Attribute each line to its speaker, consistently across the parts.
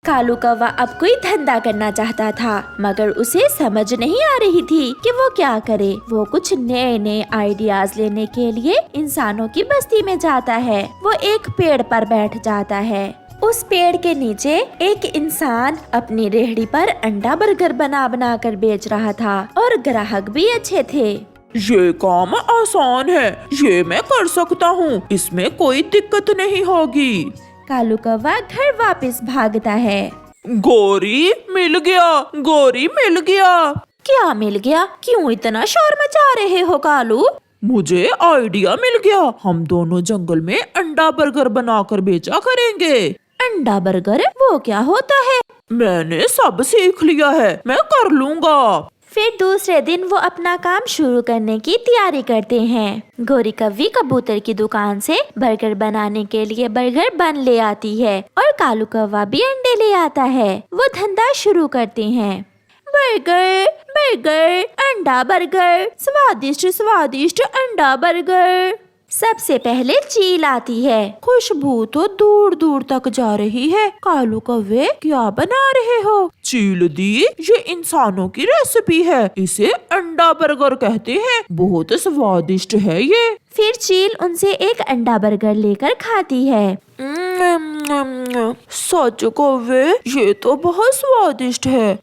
Speaker 1: कालू कौवा अब कोई धंधा करना चाहता था, मगर उसे समझ नहीं आ रही थी कि वो क्या करे। वो कुछ नए नए आइडियाज लेने के लिए इंसानों की बस्ती में जाता है। वो एक पेड़ पर बैठ जाता है। उस पेड़ के नीचे एक इंसान अपनी रेहड़ी पर अंडा बर्गर बना बना कर बेच रहा था और ग्राहक भी अच्छे थे।
Speaker 2: ये काम आसान है, ये मैं कर सकता हूँ, इसमें कोई दिक्कत नहीं होगी।
Speaker 1: कालू कौवा घर वापस भागता है।
Speaker 2: गोरी मिल गया, गोरी मिल गया।
Speaker 1: क्या मिल गया? क्यों इतना शोर मचा रहे हो कालू?
Speaker 2: मुझे आइडिया मिल गया, हम दोनों जंगल में अंडा बर्गर बनाकर बेचा करेंगे।
Speaker 1: अंडा बर्गर? वो क्या होता है?
Speaker 2: मैंने सब सीख लिया है, मैं कर लूँगा।
Speaker 1: फिर दूसरे दिन वो अपना काम शुरू करने की तैयारी करते हैं। गोरी कव्वी कबूतर की दुकान से बर्गर बनाने के लिए बर्गर बन ले आती है और कालू कौवा भी अंडे ले आता है। वो धंधा शुरू करते हैं। बर्गर बर्गर अंडा बर्गर, स्वादिष्ट स्वादिष्ट अंडा बर्गर। सबसे पहले चील आती है। खुशबू तो दूर दूर तक जा रही है। कालू कौवे क्या बना रहे हो?
Speaker 2: चील दी, ये इंसानों की रेसिपी है, इसे अंडा बर्गर कहते हैं, बहुत स्वादिष्ट है ये।
Speaker 1: फिर चील उनसे एक अंडा बर्गर लेकर खाती है।
Speaker 2: सच कौवे, ये तो बहुत स्वादिष्ट है।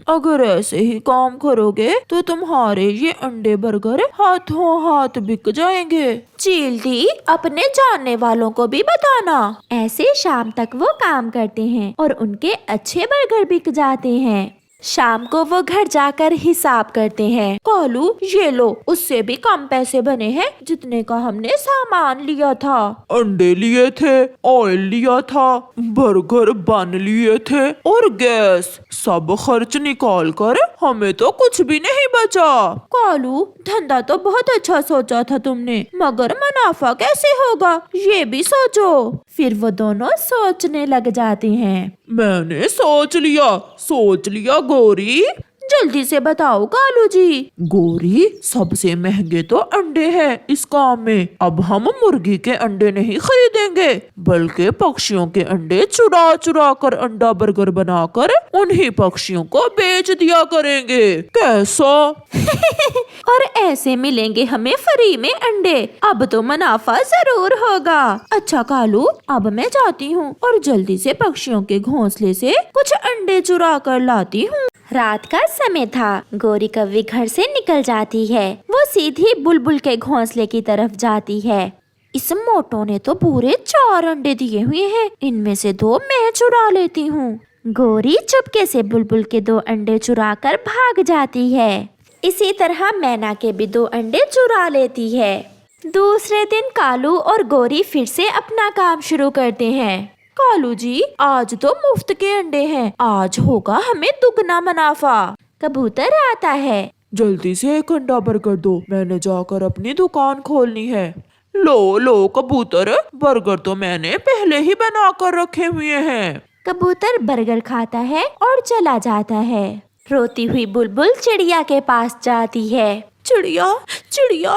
Speaker 2: अगर ऐसे ही काम करोगे तो तुम्हारे ये अंडे बर्गर हाथों हाथ बिक जाएंगे।
Speaker 1: चील दी, अपने जानने वालों को भी बताना। ऐसे शाम तक वो काम करते हैं और उनके अच्छे बर्गर बिक जाते हैं। शाम को वो घर जाकर हिसाब करते हैं। कालू, ये लो, उससे भी कम पैसे बने हैं जितने का हमने सामान लिया था।
Speaker 2: अंडे लिए थे, ऑयल लिया था, बर्गर बन लिए थे और गैस, सब खर्च निकाल कर हमें तो कुछ भी नहीं बचा।
Speaker 1: कालू, धंधा तो बहुत अच्छा सोचा था तुमने, मगर मुनाफा कैसे होगा ये भी सोचो। फिर वो दोनों सोचने लग जाते हैं।
Speaker 2: मैंने सोच लिया गोरी।
Speaker 1: जल्दी से बताओ कालू जी।
Speaker 2: गोरी, सबसे महंगे तो अंडे हैं इस काम में। अब हम मुर्गी के अंडे नहीं खरीदेंगे, बल्कि पक्षियों के अंडे चुरा चुरा कर अंडा बर्गर बनाकर उन्हीं पक्षियों को बेच दिया करेंगे। कैसा?
Speaker 1: और ऐसे मिलेंगे हमें फ्री में अंडे। अब तो मुनाफा जरूर होगा। अच्छा कालू, अब मैं जाती हूँ और जल्दी से पक्षियों के घोंसले से कुछ अंडे चुरा कर लाती हूँ। रात का समय था। गोरी कव्वी घर से निकल जाती है। वो सीधी बुलबुल के घोंसले की तरफ जाती है। इस मोटो ने तो पूरे 4 अंडे दिए हुए हैं, इनमें से 2 मैं चुरा लेती हूँ। गोरी चुपके से बुलबुल के 2 अंडे चुरा कर भाग जाती है। इसी तरह मैना के भी 2 अंडे चुरा लेती है। दूसरे दिन कालू और गोरी फिर से अपना काम शुरू करते हैं। कालू जी, आज तो मुफ्त के अंडे हैं, आज होगा हमें दुगना मुनाफा। कबूतर आता है।
Speaker 2: जल्दी से एक अंडा बर्गर दो, मैंने जाकर अपनी दुकान खोलनी है। लो कबूतर, बर्गर तो मैंने पहले ही बना कर रखे हुए हैं।
Speaker 1: कबूतर बर्गर खाता है और चला जाता है। रोती हुई बुलबुल चिड़िया के पास जाती है। चिड़िया चिड़िया,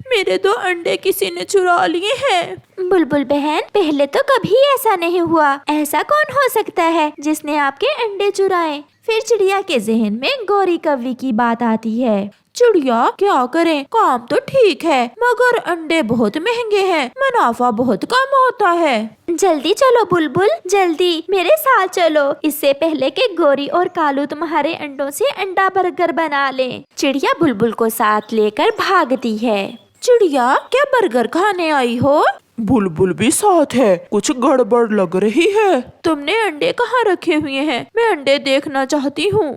Speaker 1: मेरे 2 अंडे किसी ने चुरा लिए हैं। बुलबुल बहन, पहले तो कभी ऐसा नहीं हुआ। ऐसा कौन हो सकता है जिसने आपके अंडे चुराए? फिर चिड़िया के जहन में गोरी कव्वी की बात आती है। चिड़िया, क्या करें, काम तो ठीक है मगर अंडे बहुत महंगे हैं, मुनाफा बहुत कम होता है। जल्दी चलो बुलबुल, जल्दी मेरे साथ चलो, इससे पहले कि गोरी और कालू तुम्हारे अंडों से अंडा बर्गर बना लें। चिड़िया बुलबुल को साथ लेकर भागती है। चिड़िया, क्या बर्गर खाने आई हो?
Speaker 2: बुलबुल भी साथ है, कुछ गड़बड़ लग रही है।
Speaker 1: तुमने अंडे कहाँ रखे हुए हैं? मैं अंडे देखना चाहती हूँ।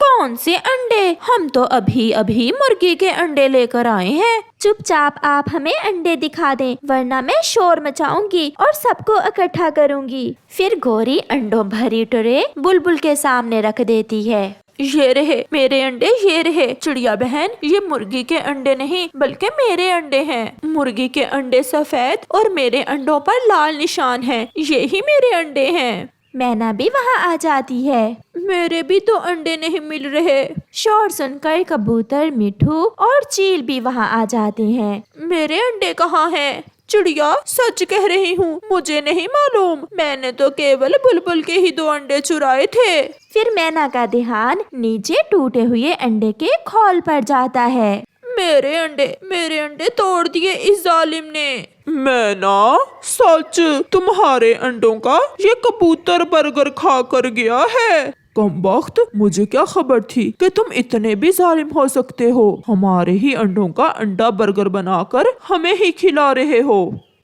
Speaker 1: कौन से अंडे? हम तो अभी अभी मुर्गी के अंडे लेकर आए हैं। चुपचाप आप हमें अंडे दिखा दें, वरना मैं शोर मचाऊंगी और सबको इकट्ठा करूंगी। फिर गोरी अंडों भरी ट्रे बुलबुल के सामने रख देती है। ये रहे मेरे अंडे, ये रहे। चिड़िया बहन, ये मुर्गी के अंडे नहीं बल्कि मेरे अंडे हैं। मुर्गी के अंडे सफेद और मेरे अंडों पर लाल निशान है, ये ही मेरे अंडे हैं। मैना भी वहाँ आ जाती है। मेरे भी तो अंडे नहीं मिल रहे। शोर सुनकर कबूतर, मिठू और चील भी वहाँ आ जाते हैं। मेरे अंडे कहाँ हैं? चिड़िया सच कह रही हूँ, मुझे नहीं मालूम, मैंने तो केवल बुलबुल के ही 2 अंडे चुराए थे। फिर मैना का ध्यान नीचे टूटे हुए अंडे के खोल पर जाता है। मेरे अंडे तोड़ दिए इस जालिम ने।
Speaker 2: मैना, सच तुम्हारे अंडों का ये कबूतर बर्गर खा कर गया है। कमबख्त, मुझे क्या खबर थी कि तुम इतने भी जालिम हो सकते हो। हमारे ही अंडों का अंडा बर्गर बनाकर हमें ही खिला रहे हो।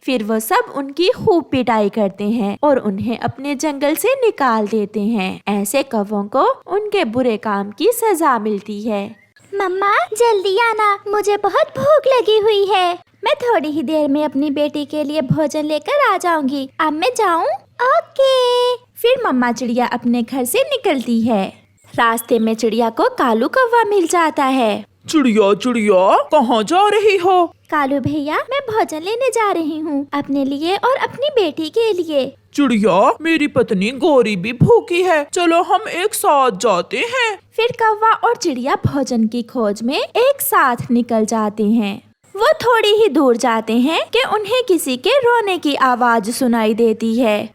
Speaker 1: फिर वो सब उनकी खूब पिटाई करते हैं और उन्हें अपने जंगल से निकाल देते हैं। ऐसे कौवों को उनके बुरे काम की सजा मिलती है।
Speaker 3: मम्मा जल्दी आना, मुझे बहुत भूख लगी हुई है। मैं थोड़ी ही देर में अपनी बेटी के लिए भोजन लेकर आ जाऊंगी। अब मैं जाऊं? ओके।
Speaker 1: फिर मम्मा चिड़िया अपने घर से निकलती है। रास्ते में चिड़िया को कालू कौवा मिल जाता है।
Speaker 2: चिड़िया चिड़िया, कहाँ जा रही हो?
Speaker 3: कालू भैया, मैं भोजन लेने जा रही हूँ, अपने लिए और अपनी बेटी के लिए।
Speaker 2: चिड़िया, मेरी पत्नी गौरी भी भूखी है, चलो हम एक साथ जाते हैं।
Speaker 1: फिर कौवा और चिड़िया भोजन की खोज में एक साथ निकल जाते हैं। वो थोड़ी ही दूर जाते हैं कि उन्हें किसी के रोने की आवाज सुनाई देती है।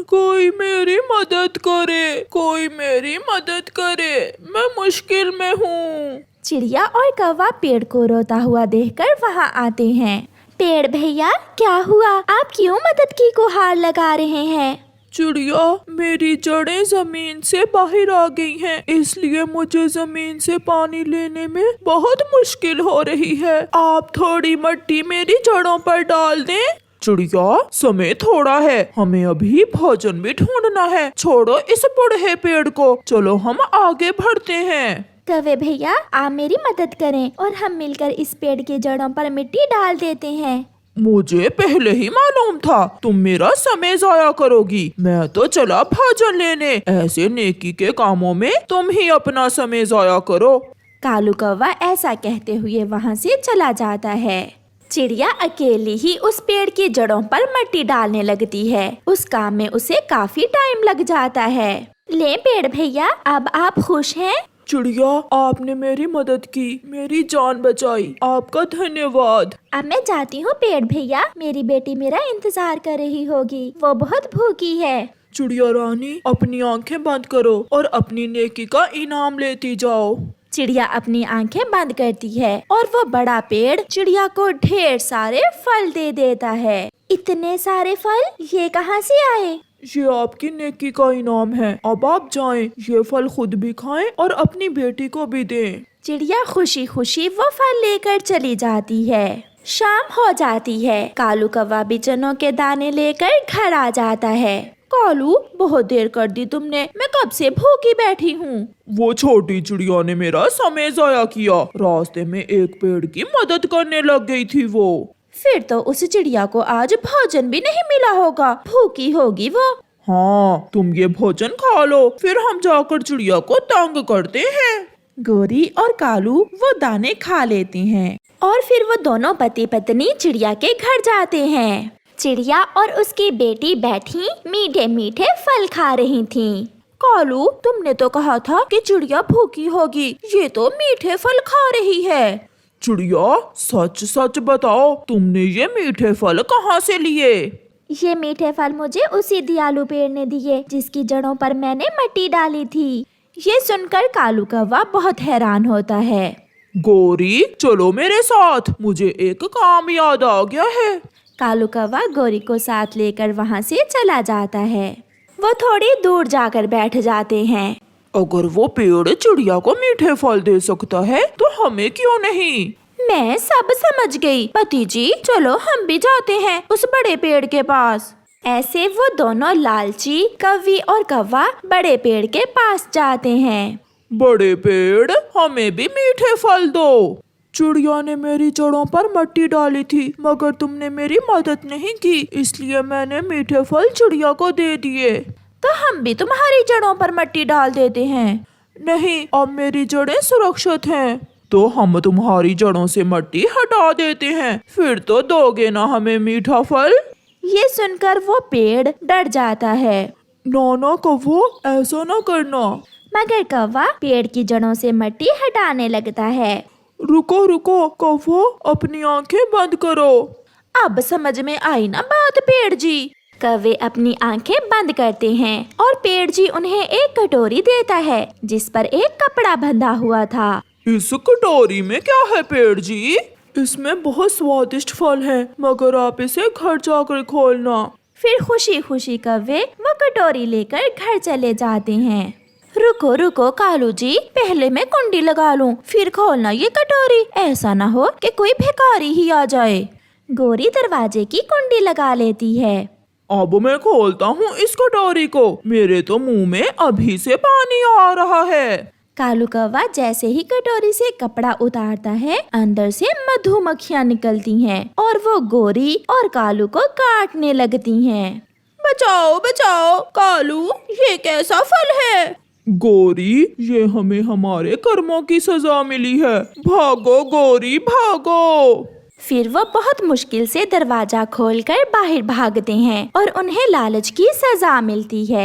Speaker 2: कोई मेरी मदद करे, कोई मेरी मदद करे, मैं मुश्किल में हूँ।
Speaker 1: चिड़िया और कौवा पेड़ को रोता हुआ देखकर वहाँ आते हैं।
Speaker 3: पेड़ भैया, क्या हुआ? आप क्यों मदद की गुहार लगा रहे हैं?
Speaker 2: चिड़िया, मेरी जड़ें जमीन से बाहर आ गई हैं, इसलिए मुझे जमीन से पानी लेने में बहुत मुश्किल हो रही है। आप थोड़ी मिट्टी मेरी जड़ों पर डाल दें। चिड़िया, समय थोड़ा है, हमें अभी भोजन भी ढूंढना है। छोड़ो इस बूढ़े पेड़ को, चलो हम आगे बढ़ते हैं।
Speaker 3: कौवे भैया, आप मेरी मदद करें और हम मिलकर इस पेड़ की जड़ों पर मिट्टी डाल देते हैं।
Speaker 2: मुझे पहले ही मालूम था तुम मेरा समय जाया करोगी। मैं तो चला भोजन लेने। ऐसे नेकी के कामों में तुम ही अपना समय जाया करो।
Speaker 1: कालू कौवा ऐसा कहते हुए वहाँ से चला जाता है। चिड़िया अकेली ही उस पेड़ की जड़ों पर मिट्टी डालने लगती है। उस काम में उसे काफी टाइम लग जाता है।
Speaker 3: ले पेड़ भैया, अब आप खुश हैं?
Speaker 2: चिड़िया, आपने मेरी मदद की, मेरी जान बचाई, आपका धन्यवाद।
Speaker 3: अब मैं जाती हूँ पेड़ भैया, मेरी बेटी मेरा इंतजार कर रही होगी, वो बहुत भूखी है।
Speaker 2: चिड़िया रानी, अपनी आंखें बंद करो और अपनी नेकी का इनाम लेती जाओ।
Speaker 1: चिड़िया अपनी आंखें बंद करती है और वो बड़ा पेड़ चिड़िया को ढेर सारे फल दे देता है।
Speaker 3: इतने सारे फल ये कहाँ से आए?
Speaker 2: ये आपकी नेकी का इनाम है। अब आप जाएं, ये फल खुद भी खाएं और अपनी बेटी को भी दें।
Speaker 1: चिड़िया खुशी खुशी वो फल लेकर चली जाती है। शाम हो जाती है। कालू कौवा भी चनों के दाने लेकर घर आ जाता है। कालू, बहुत देर कर दी तुमने, मैं कब से भूखी बैठी हूँ।
Speaker 2: वो छोटी चिड़िया ने मेरा समय जाया किया, रास्ते में एक पेड़ की मदद करने लग गई थी वो।
Speaker 1: फिर तो उस चिड़िया को आज भोजन भी नहीं मिला होगा, भूखी होगी वो।
Speaker 2: हाँ, तुम ये भोजन खा लो, फिर हम जाकर चिड़िया को तंग करते हैं।
Speaker 1: गोरी और कालू वो दाने खा लेते हैं और फिर वो दोनों पति पत्नी चिड़िया के घर जाते हैं।
Speaker 3: चिड़िया और उसकी बेटी बैठी मीठे मीठे फल खा रही थीं।
Speaker 1: कालू, तुमने तो कहा था कि चिड़िया भूखी होगी, ये तो मीठे फल खा रही है।
Speaker 2: चिड़िया, सच सच बताओ, तुमने ये मीठे फल कहाँ से लिए?
Speaker 3: ये मीठे फल मुझे उसी दयालु पेड़ ने दिए जिसकी जड़ों पर मैंने मिट्टी डाली थी।
Speaker 1: ये सुनकर कालू कौवा बहुत हैरान होता है।
Speaker 2: गोरी, चलो मेरे साथ, मुझे एक काम याद आ गया है।
Speaker 1: कालू कौवा गोरी को साथ लेकर वहाँ से चला जाता है। वो थोड़ी दूर जाकर बैठ जाते हैं।
Speaker 2: अगर वो पेड़ चिड़िया को मीठे फल दे सकता है तो हमें क्यों नहीं?
Speaker 1: मैं सब समझ गई। पति जी, चलो हम भी जाते हैं उस बड़े पेड़ के पास। ऐसे वो दोनों लालची कौवी और कौवा बड़े पेड़ के पास जाते हैं।
Speaker 2: बड़े पेड़, हमें भी मीठे फल दो। चिड़िया ने मेरी जड़ों पर मिट्टी डाली थी, मगर तुमने मेरी मदद नहीं की, इसलिए मैंने मीठे फल चिड़िया को दे दिए।
Speaker 1: तो हम भी तुम्हारी जड़ों पर मिट्टी डाल देते हैं।
Speaker 2: नहीं, अब मेरी जड़ें सुरक्षित हैं। तो हम तुम्हारी जड़ों से मिट्टी हटा देते हैं, फिर तो दोगे ना हमें मीठा फल?
Speaker 1: ये सुनकर वो पेड़ डर जाता है।
Speaker 2: ना कौवो, ऐसा ना करना।
Speaker 3: मगर कौवा पेड़ की जड़ों से मिट्टी हटाने लगता है।
Speaker 2: रुको रुको कौवा, अपनी आंखें बंद करो।
Speaker 1: अब समझ में आई ना बात पेड़ जी।
Speaker 3: कौवे अपनी आंखें बंद करते हैं और पेड़ जी उन्हें एक कटोरी देता है जिस पर एक कपड़ा बंधा हुआ था।
Speaker 2: इस कटोरी में क्या है पेड़ जी? इसमें बहुत स्वादिष्ट फल है, मगर आप इसे घर जाकर खोलना।
Speaker 3: फिर खुशी खुशी कौवे वो कटोरी लेकर घर चले जाते हैं।
Speaker 1: रुको रुको कालू जी, पहले मैं कुंडी लगा लूं, फिर खोलना ये कटोरी। ऐसा ना हो कि कोई भिखारी ही आ जाए।
Speaker 3: गोरी दरवाजे की कुंडी लगा लेती है।
Speaker 2: अब मैं खोलता हूँ इस कटोरी को। मेरे तो मुंह में अभी से पानी आ रहा है।
Speaker 3: कालू कौवा जैसे ही कटोरी से कपड़ा उतारता है, अंदर से मधुमक्खियाँ निकलती हैं और वो गोरी और कालू को काटने लगती हैं।
Speaker 1: बचाओ बचाओ कालू, ये कैसा फल है?
Speaker 2: गोरी, ये हमें हमारे कर्मों की सजा मिली है। भागो गोरी भागो।
Speaker 3: फिर वो बहुत मुश्किल से दरवाजा खोलकर बाहर भागते हैं और उन्हें लालच की सजा मिलती है।